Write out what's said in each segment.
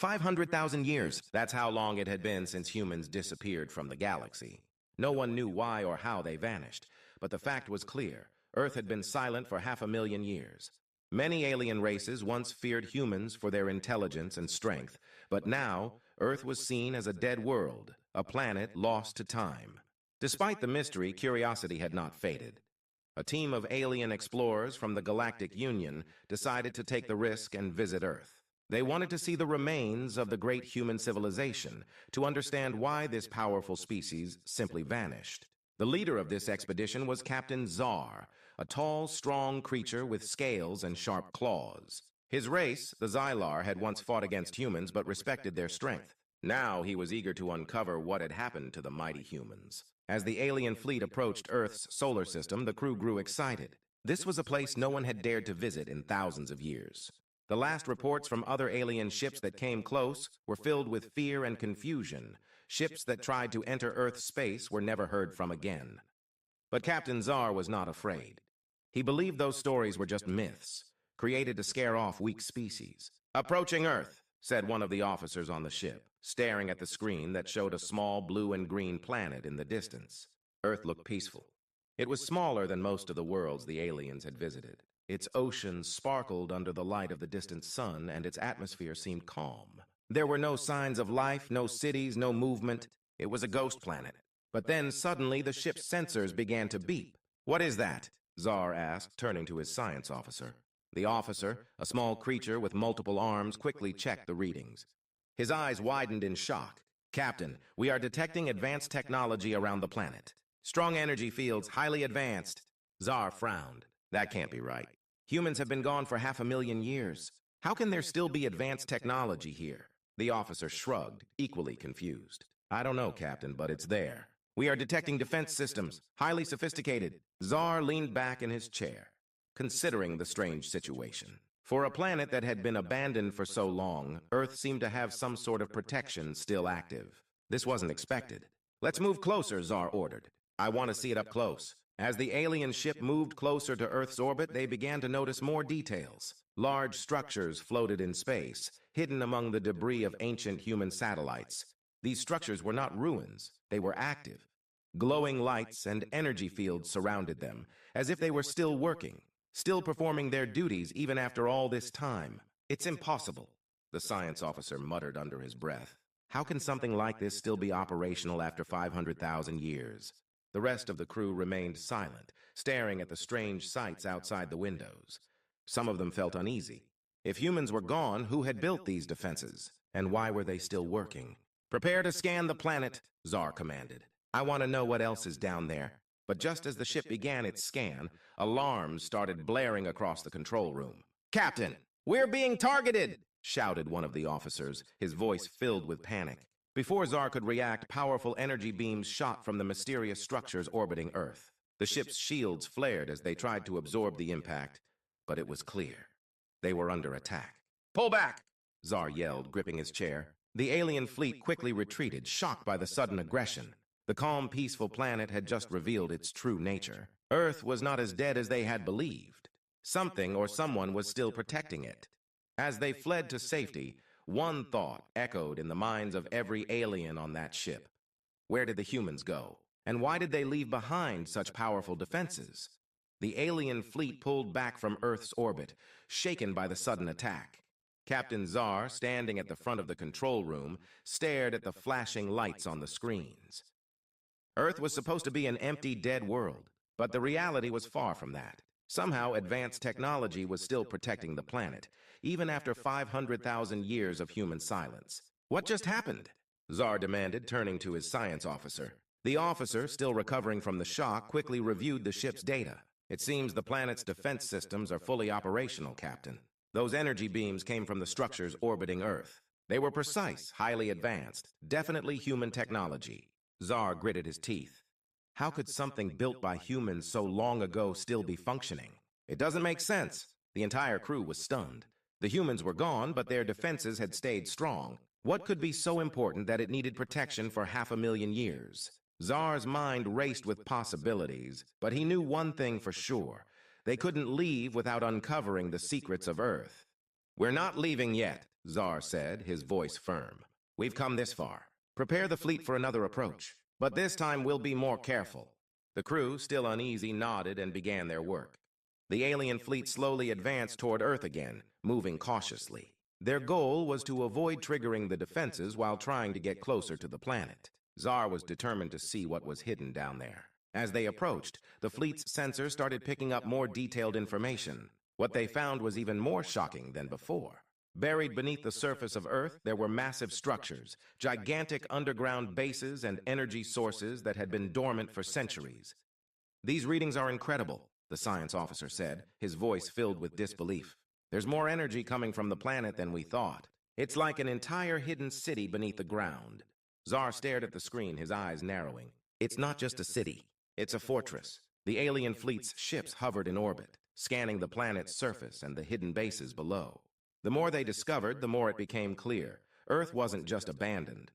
500,000 years. That's how long it had been since humans disappeared from the galaxy. No one knew why or how they vanished, but the fact was clear. Earth had been silent for 500,000 years. Many alien races once feared humans for their intelligence and strength, but now Earth was seen as a dead world, a planet lost to time. Despite the mystery, curiosity had not faded. A team of alien explorers from the Galactic Union decided to take the risk and visit Earth. They wanted to see the remains of the great human civilization, to understand why this powerful species simply vanished. The leader of this expedition was Captain Czar, a tall, strong creature with scales and sharp claws. His race, the Xylar, had once fought against humans but respected their strength. Now he was eager to uncover what had happened to the mighty humans. As the alien fleet approached Earth's solar system, the crew grew excited. This was a place no one had dared to visit in thousands of years. The last reports from other alien ships that came close were filled with fear and confusion. Ships that tried to enter Earth's space were never heard from again. But Captain Czar was not afraid. He believed those stories were just myths, created to scare off weak species. "Approaching Earth," said one of the officers on the ship, staring at the screen that showed a small blue and green planet in the distance. Earth looked peaceful. It was smaller than most of the worlds the aliens had visited. Its oceans sparkled under the light of the distant sun, and its atmosphere seemed calm. There were no signs of life, no cities, no movement. It was a ghost planet. But then, suddenly, the ship's sensors began to beep. "What is that?" Czar asked, turning to his science officer. The officer, a small creature with multiple arms, quickly checked the readings. His eyes widened in shock. "Captain, we are detecting advanced technology around the planet. Strong energy fields, highly advanced." Czar frowned. "That can't be right. Humans have been gone for 500,000 years. How can there still be advanced technology here?" The officer shrugged, equally confused. "I don't know, Captain, but it's there. We are detecting defense systems, highly sophisticated." Czar leaned back in his chair, considering the strange situation. For a planet that had been abandoned for so long, Earth seemed to have some sort of protection still active. This wasn't expected. "Let's move closer," Czar ordered. "I want to see it up close." As the alien ship moved closer to Earth's orbit, they began to notice more details. Large structures floated in space, hidden among the debris of ancient human satellites. These structures were not ruins, they were active. Glowing lights and energy fields surrounded them, as if they were still working, still performing their duties even after all this time. "It's impossible," the science officer muttered under his breath. "How can something like this still be operational after 500,000 years? The rest of the crew remained silent, staring at the strange sights outside the windows. Some of them felt uneasy. If humans were gone, who had built these defenses? And why were they still working? "Prepare to scan the planet," Czar commanded. "I want to know what else is down there." But just as the ship began its scan, alarms started blaring across the control room. "Captain, we're being targeted!" shouted one of the officers, his voice filled with panic. Before Czar could react, powerful energy beams shot from the mysterious structures orbiting Earth. The ship's shields flared as they tried to absorb the impact, but it was clear. They were under attack. "Pull back!" Czar yelled, gripping his chair. The alien fleet quickly retreated, shocked by the sudden aggression. The calm, peaceful planet had just revealed its true nature. Earth was not as dead as they had believed. Something or someone was still protecting it. As they fled to safety, one thought echoed in the minds of every alien on that ship. Where did the humans go? And why did they leave behind such powerful defenses? The alien fleet pulled back from Earth's orbit, shaken by the sudden attack. Captain Czar, standing at the front of the control room, stared at the flashing lights on the screens. Earth was supposed to be an empty, dead world, but the reality was far from that. Somehow, advanced technology was still protecting the planet, even after 500,000 years of human silence. "What just happened?" Czar demanded, turning to his science officer. The officer, still recovering from the shock, quickly reviewed the ship's data. "It seems the planet's defense systems are fully operational, Captain. Those energy beams came from the structures orbiting Earth. They were precise, highly advanced, definitely human technology." Czar gritted his teeth. How could something built by humans so long ago still be functioning? It doesn't make sense. The entire crew was stunned. The humans were gone, but their defenses had stayed strong. What could be so important that it needed protection for 500,000 years? Czar's mind raced with possibilities, but he knew one thing for sure. They couldn't leave without uncovering the secrets of Earth. "We're not leaving yet," Czar said, his voice firm. "We've come this far. Prepare the fleet for another approach. But this time we'll be more careful." The crew, still uneasy, nodded and began their work. The alien fleet slowly advanced toward Earth again, moving cautiously. Their goal was to avoid triggering the defenses while trying to get closer to the planet. Czar was determined to see what was hidden down there. As they approached, the fleet's sensors started picking up more detailed information. What they found was even more shocking than before. Buried beneath the surface of Earth, there were massive structures, gigantic underground bases and energy sources that had been dormant for centuries. "These readings are incredible," the science officer said, his voice filled with disbelief. "There's more energy coming from the planet than we thought. It's like an entire hidden city beneath the ground." Czar stared at the screen, his eyes narrowing. "It's not just a city. It's a fortress." The alien fleet's ships hovered in orbit, scanning the planet's surface and the hidden bases below. The more they discovered, the more it became clear. Earth wasn't just abandoned.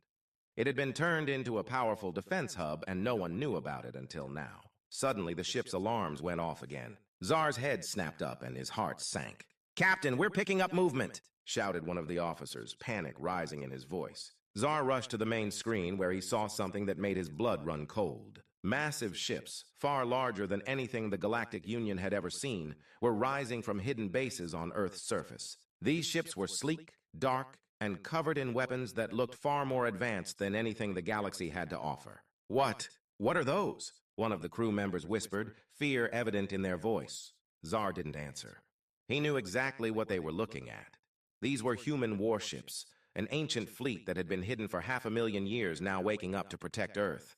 It had been turned into a powerful defense hub, and no one knew about it until now. Suddenly, the ship's alarms went off again. Czar's head snapped up, and his heart sank. "Captain, we're picking up movement!" shouted one of the officers, panic rising in his voice. Czar rushed to the main screen, where he saw something that made his blood run cold. Massive ships, far larger than anything the Galactic Union had ever seen, were rising from hidden bases on Earth's surface. These ships were sleek, dark, and covered in weapons that looked far more advanced than anything the galaxy had to offer. What are those?" one of the crew members whispered, fear evident in their voice. Czar didn't answer. He knew exactly what they were looking at. These were human warships, an ancient fleet that had been hidden for 500,000 years, now waking up to protect Earth.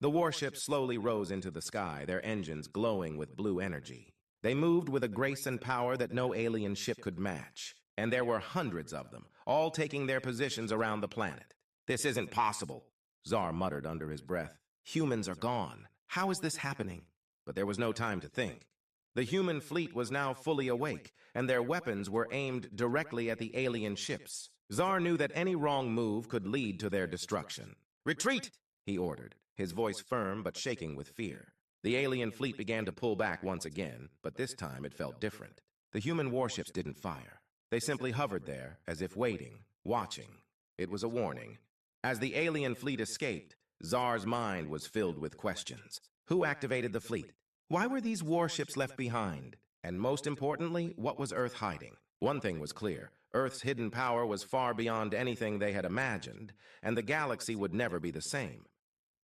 The warships slowly rose into the sky, their engines glowing with blue energy. They moved with a grace and power that no alien ship could match. And there were hundreds of them, all taking their positions around the planet. "This isn't possible," Czar muttered under his breath. "Humans are gone. How is this happening?" But there was no time to think. The human fleet was now fully awake, and their weapons were aimed directly at the alien ships. Czar knew that any wrong move could lead to their destruction. "Retreat!" he ordered, his voice firm but shaking with fear. The alien fleet began to pull back once again, but this time it felt different. The human warships didn't fire. They simply hovered there, as if waiting, watching. It was a warning. As the alien fleet escaped, Czar's mind was filled with questions. Who activated the fleet? Why were these warships left behind? And most importantly, what was Earth hiding? One thing was clear. Earth's hidden power was far beyond anything they had imagined, and the galaxy would never be the same.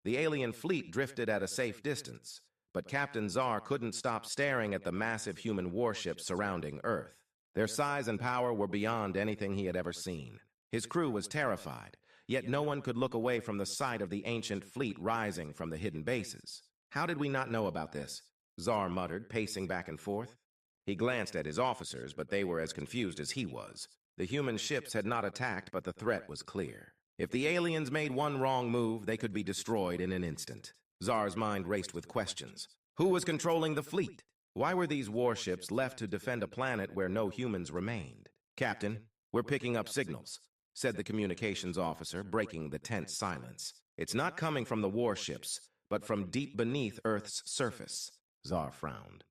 The alien fleet drifted at a safe distance, but Captain Czar couldn't stop staring at the massive human warships surrounding Earth. Their size and power were beyond anything he had ever seen. His crew was terrified, yet no one could look away from the sight of the ancient fleet rising from the hidden bases. "How did we not know about this?" Czar muttered, pacing back and forth. He glanced at his officers, but they were as confused as he was. The human ships had not attacked, but the threat was clear. If the aliens made one wrong move, they could be destroyed in an instant. Czar's mind raced with questions. Who was controlling the fleet? Why were these warships left to defend a planet where no humans remained? "Captain, we're picking up signals," said the communications officer, breaking the tense silence. "It's not coming from the warships, but from deep beneath Earth's surface." Czar frowned.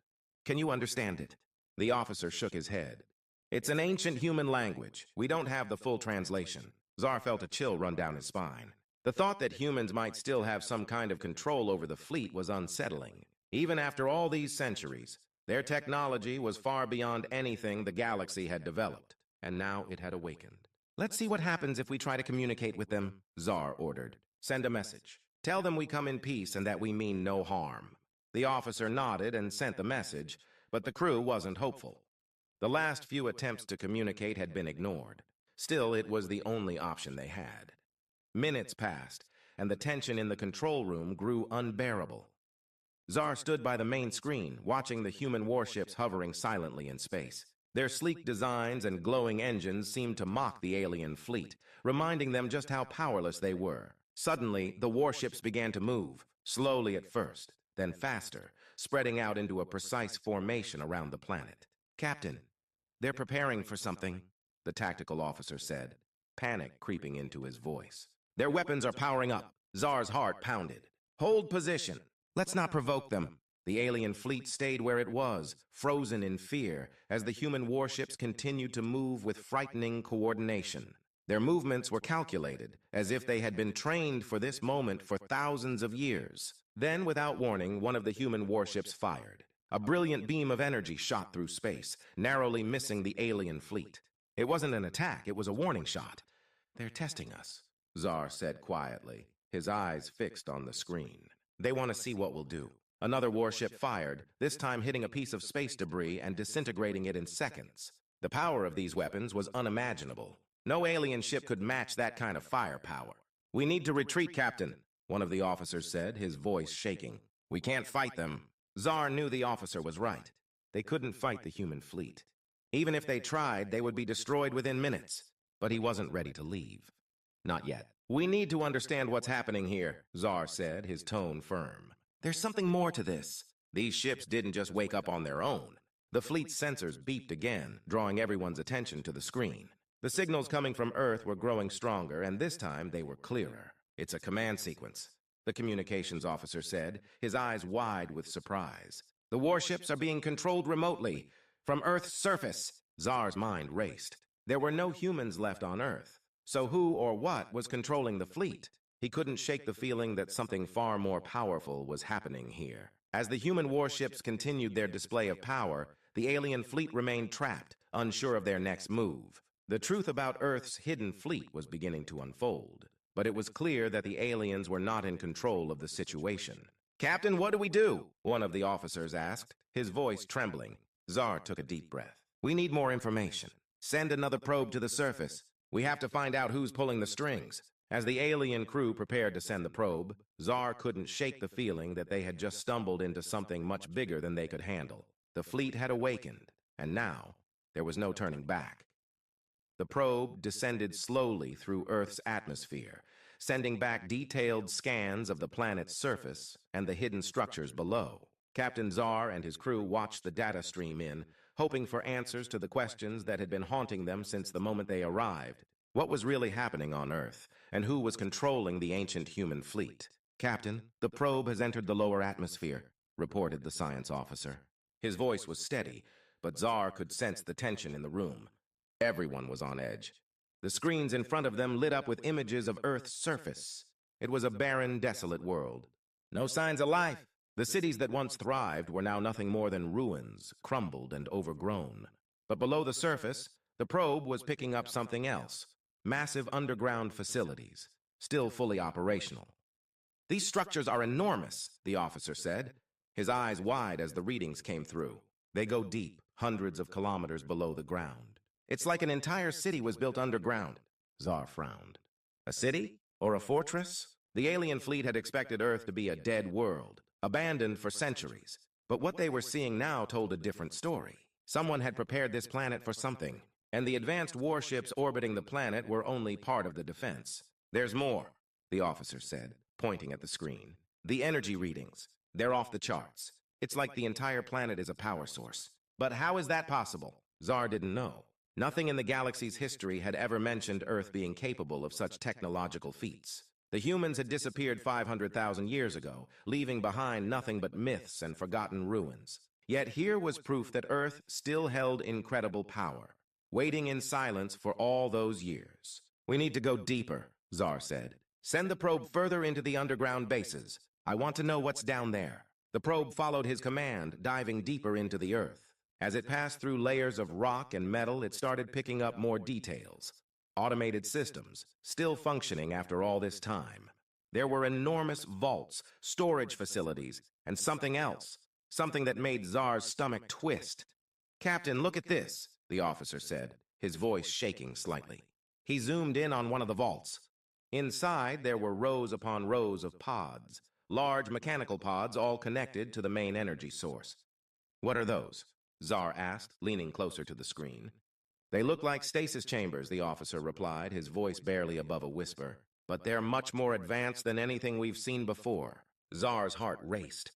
"Can you understand it?" The officer shook his head. "It's an ancient human language. We don't have the full translation." Czar felt a chill run down his spine. The thought that humans might still have some kind of control over the fleet was unsettling. Even after all these centuries, their technology was far beyond anything the galaxy had developed, and now it had awakened. "Let's see what happens if we try to communicate with them," Czar ordered. "Send a message. Tell them we come in peace and that we mean no harm." The officer nodded and sent the message, but the crew wasn't hopeful. The last few attempts to communicate had been ignored. Still, it was the only option they had. Minutes passed, and the tension in the control room grew unbearable. Czar stood by the main screen, watching the human warships hovering silently in space. Their sleek designs and glowing engines seemed to mock the alien fleet, reminding them just how powerless they were. Suddenly, the warships began to move, slowly at first, then faster, spreading out into a precise formation around the planet. "Captain, they're preparing for something," the tactical officer said, panic creeping into his voice. "Their weapons are powering up." Czar's heart pounded. "Hold position. Let's not provoke them." The alien fleet stayed where it was, frozen in fear, as the human warships continued to move with frightening coordination. Their movements were calculated, as if they had been trained for this moment for thousands of years. Then, without warning, one of the human warships fired. A brilliant beam of energy shot through space, narrowly missing the alien fleet. It wasn't an attack, it was a warning shot. "They're testing us," Zar said quietly, his eyes fixed on the screen. "They want to see what we'll do." Another warship fired, this time hitting a piece of space debris and disintegrating it in seconds. The power of these weapons was unimaginable. No alien ship could match that kind of firepower. "We need to retreat, Captain," one of the officers said, his voice shaking. "We can't fight them." Zar knew the officer was right. They couldn't fight the human fleet. Even if they tried, they would be destroyed within minutes. But he wasn't ready to leave. Not yet. "We need to understand what's happening here," Zar said, his tone firm. "There's something more to this. These ships didn't just wake up on their own." The fleet's sensors beeped again, drawing everyone's attention to the screen. The signals coming from Earth were growing stronger, and this time they were clearer. "It's a command sequence," the communications officer said, his eyes wide with surprise. "The warships are being controlled remotely, from Earth's surface." Zar's mind raced. There were no humans left on Earth. So who or what was controlling the fleet? He couldn't shake the feeling that something far more powerful was happening here. As the human warships continued their display of power, the alien fleet remained trapped, unsure of their next move. The truth about Earth's hidden fleet was beginning to unfold. But it was clear that the aliens were not in control of the situation. "Captain, what do we do?" one of the officers asked, his voice trembling. Zar took a deep breath. "We need more information. Send another probe to the surface. We have to find out who's pulling the strings." As the alien crew prepared to send the probe, Zar couldn't shake the feeling that they had just stumbled into something much bigger than they could handle. The fleet had awakened, and now there was no turning back. The probe descended slowly through Earth's atmosphere, sending back detailed scans of the planet's surface and the hidden structures below. Captain Zar and his crew watched the data stream in, hoping for answers to the questions that had been haunting them since the moment they arrived. What was really happening on Earth, and who was controlling the ancient human fleet? "Captain, the probe has entered the lower atmosphere," reported the science officer. His voice was steady, but Zar could sense the tension in the room. Everyone was on edge. The screens in front of them lit up with images of Earth's surface. It was a barren, desolate world. No signs of life. The cities that once thrived were now nothing more than ruins, crumbled and overgrown. But below the surface, the probe was picking up something else. Massive underground facilities, still fully operational. "These structures are enormous," the officer said, his eyes wide as the readings came through. "They go deep, hundreds of kilometers below the ground. It's like an entire city was built underground." Zar frowned. "A city? Or a fortress?" The alien fleet had expected Earth to be a dead world, abandoned for centuries. But what they were seeing now told a different story. Someone had prepared this planet for something, and the advanced warships orbiting the planet were only part of the defense. "There's more," the officer said, pointing at the screen. "The energy readings. They're off the charts. It's like the entire planet is a power source." But how is that possible? Zar didn't know. Nothing in the galaxy's history had ever mentioned Earth being capable of such technological feats. The humans had disappeared 500,000 years ago, leaving behind nothing but myths and forgotten ruins. Yet here was proof that Earth still held incredible power, waiting in silence for all those years. "We need to go deeper," Zar said. "Send the probe further into the underground bases. I want to know what's down there." The probe followed his command, diving deeper into the Earth. As it passed through layers of rock and metal, it started picking up more details. Automated systems, still functioning after all this time. There were enormous vaults, storage facilities, and something else. Something that made Zar's stomach twist. "Captain, look at this," the officer said, his voice shaking slightly. He zoomed in on one of the vaults. Inside, there were rows upon rows of pods, large mechanical pods all connected to the main energy source. "What are those?" Zar asked, leaning closer to the screen. "They look like stasis chambers," the officer replied, his voice barely above a whisper. "But they're much more advanced than anything we've seen before." Zar's heart raced.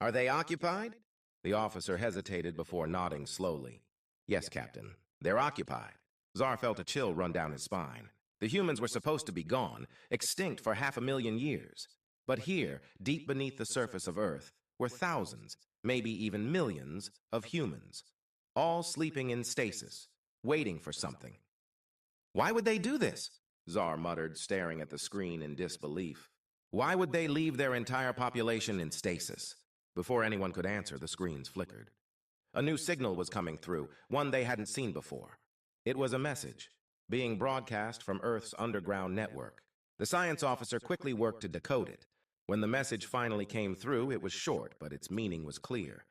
"Are they occupied?" The officer hesitated before nodding slowly. "Yes, Captain. They're occupied." Zar felt a chill run down his spine. The humans were supposed to be gone, extinct for 500,000 years. But here, deep beneath the surface of Earth, were thousands, maybe even millions, of humans, all sleeping in stasis, waiting for something. Why would they do this? Zar muttered, staring at the screen in disbelief. Why would they leave their entire population in stasis? Before anyone could answer, the screens flickered. A new signal was coming through, one they hadn't seen before. It was a message, being broadcast from Earth's underground network. The science officer quickly worked to decode it. When the message finally came through, it was short, but its meaning was clear.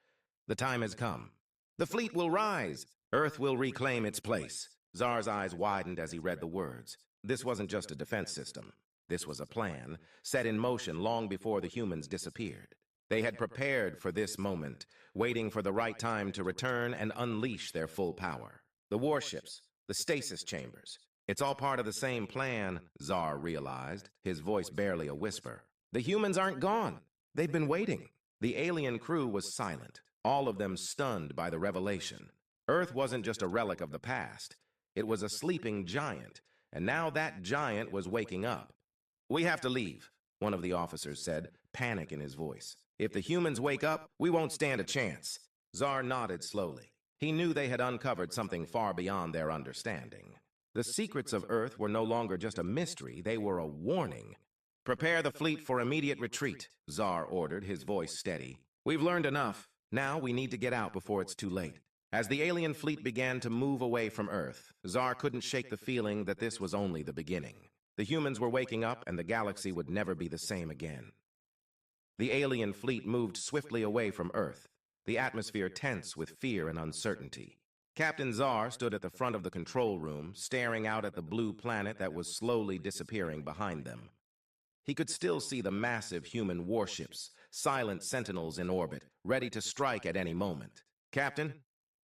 The time has come. The fleet will rise. Earth will reclaim its place. Zar's eyes widened as he read the words. This wasn't just a defense system. This was a plan, set in motion long before the humans disappeared. They had prepared for this moment, waiting for the right time to return and unleash their full power. The warships, the stasis chambers. It's all part of the same plan, Zar realized, his voice barely a whisper. The humans aren't gone. They've been waiting. The alien crew was silent, all of them stunned by the revelation. Earth wasn't just a relic of the past. It was a sleeping giant, and now that giant was waking up. We have to leave, one of the officers said, panic in his voice. If the humans wake up, we won't stand a chance. Zar nodded slowly. He knew they had uncovered something far beyond their understanding. The secrets of Earth were no longer just a mystery, they were a warning. Prepare the fleet for immediate retreat, Zar ordered, his voice steady. We've learned enough. Now we need to get out before it's too late. As the alien fleet began to move away from Earth, Zar couldn't shake the feeling that this was only the beginning. The humans were waking up and the galaxy would never be the same again. The alien fleet moved swiftly away from Earth, the atmosphere tense with fear and uncertainty. Captain Zar stood at the front of the control room, staring out at the blue planet that was slowly disappearing behind them. He could still see the massive human warships, silent sentinels in orbit, ready to strike at any moment. Captain,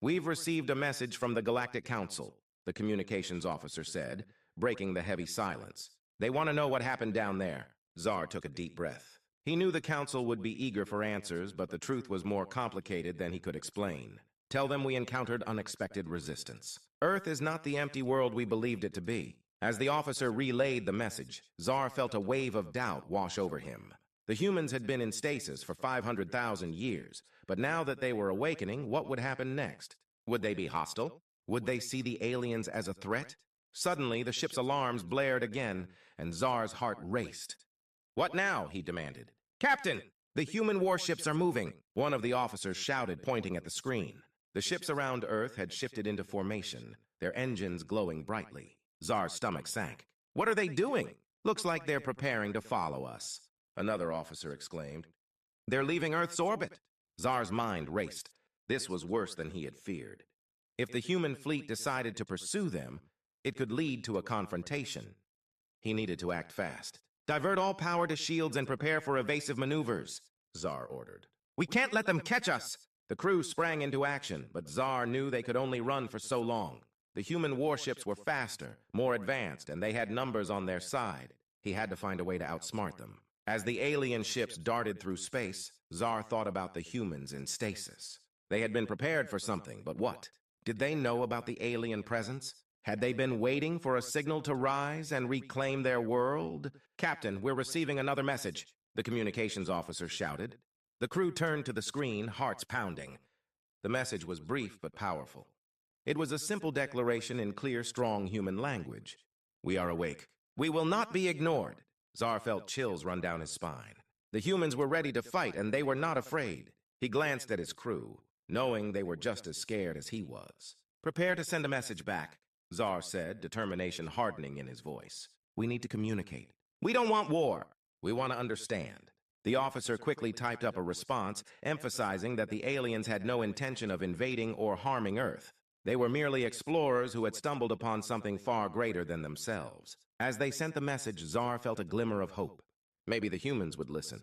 we've received a message from the Galactic Council, the communications officer said, breaking the heavy silence. They want to know what happened down there. Zar took a deep breath. He knew the council would be eager for answers, but the truth was more complicated than he could explain. Tell them we encountered unexpected resistance. Earth is not the empty world we believed it to be. As the officer relayed the message, Zar felt a wave of doubt wash over him. The humans had been in stasis for 500,000 years, but now that they were awakening, what would happen next? Would they be hostile? Would they see the aliens as a threat? Suddenly, the ship's alarms blared again, and Zar's heart raced. What now? He demanded. Captain! The human warships are moving, one of the officers shouted, pointing at the screen. The ships around Earth had shifted into formation, their engines glowing brightly. Zar's stomach sank. What are they doing? Looks like they're preparing to follow us, another officer exclaimed. They're leaving Earth's orbit. Zar's mind raced. This was worse than he had feared. If the human fleet decided to pursue them, it could lead to a confrontation. He needed to act fast. Divert all power to shields and prepare for evasive maneuvers, Zar ordered. We can't let them catch us! The crew sprang into action, but Zar knew they could only run for so long. The human warships were faster, more advanced, and they had numbers on their side. He had to find a way to outsmart them. As the alien ships darted through space, Zar thought about the humans in stasis. They had been prepared for something, but what? Did they know about the alien presence? Had they been waiting for a signal to rise and reclaim their world? Captain, we're receiving another message, the communications officer shouted. The crew turned to the screen, hearts pounding. The message was brief but powerful. It was a simple declaration in clear, strong human language. We are awake. We will not be ignored. Zar felt chills run down his spine. The humans were ready to fight, and they were not afraid. He glanced at his crew, knowing they were just as scared as he was. Prepare to send a message back, Zar said, determination hardening in his voice. We need to communicate. We don't want war. We want to understand. The officer quickly typed up a response, emphasizing that the aliens had no intention of invading or harming Earth. They were merely explorers who had stumbled upon something far greater than themselves. As they sent the message, Zar felt a glimmer of hope. Maybe the humans would listen.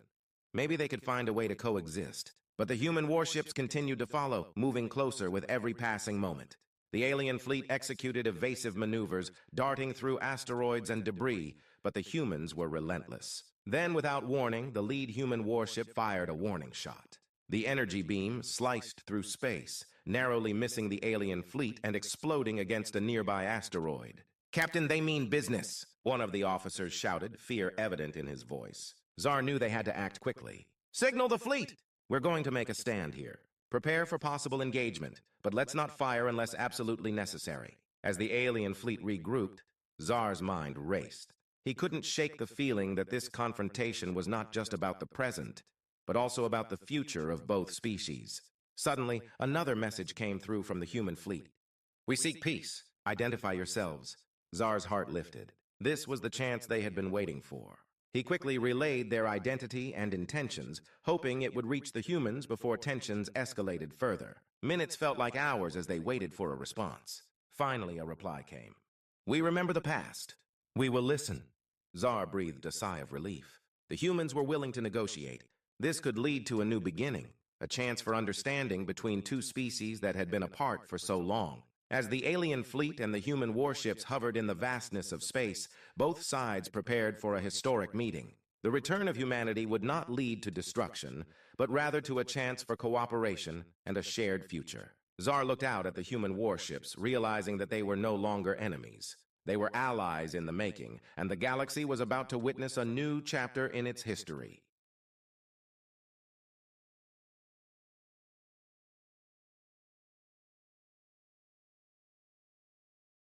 Maybe they could find a way to coexist. But the human warships continued to follow, moving closer with every passing moment. The alien fleet executed evasive maneuvers, darting through asteroids and debris, but the humans were relentless. Then, without warning, the lead human warship fired a warning shot. The energy beam sliced through space, narrowly missing the alien fleet and exploding against a nearby asteroid. Captain, they mean business, one of the officers shouted, fear evident in his voice. Zar knew they had to act quickly. Signal the fleet! We're going to make a stand here. Prepare for possible engagement, but let's not fire unless absolutely necessary. As the alien fleet regrouped, Tsar's mind raced. He couldn't shake the feeling that this confrontation was not just about the present, but also about the future of both species. Suddenly, another message came through from the human fleet. We seek peace. Identify yourselves. Tsar's heart lifted. This was the chance they had been waiting for. He quickly relayed their identity and intentions, hoping it would reach the humans before tensions escalated further. Minutes felt like hours as they waited for a response. Finally, a reply came. We remember the past. We will listen. Tsar breathed a sigh of relief. The humans were willing to negotiate. This could lead to a new beginning, a chance for understanding between two species that had been apart for so long. As the alien fleet and the human warships hovered in the vastness of space, both sides prepared for a historic meeting. The return of humanity would not lead to destruction, but rather to a chance for cooperation and a shared future. Tsar looked out at the human warships, realizing that they were no longer enemies. They were allies in the making, and the galaxy was about to witness a new chapter in its history.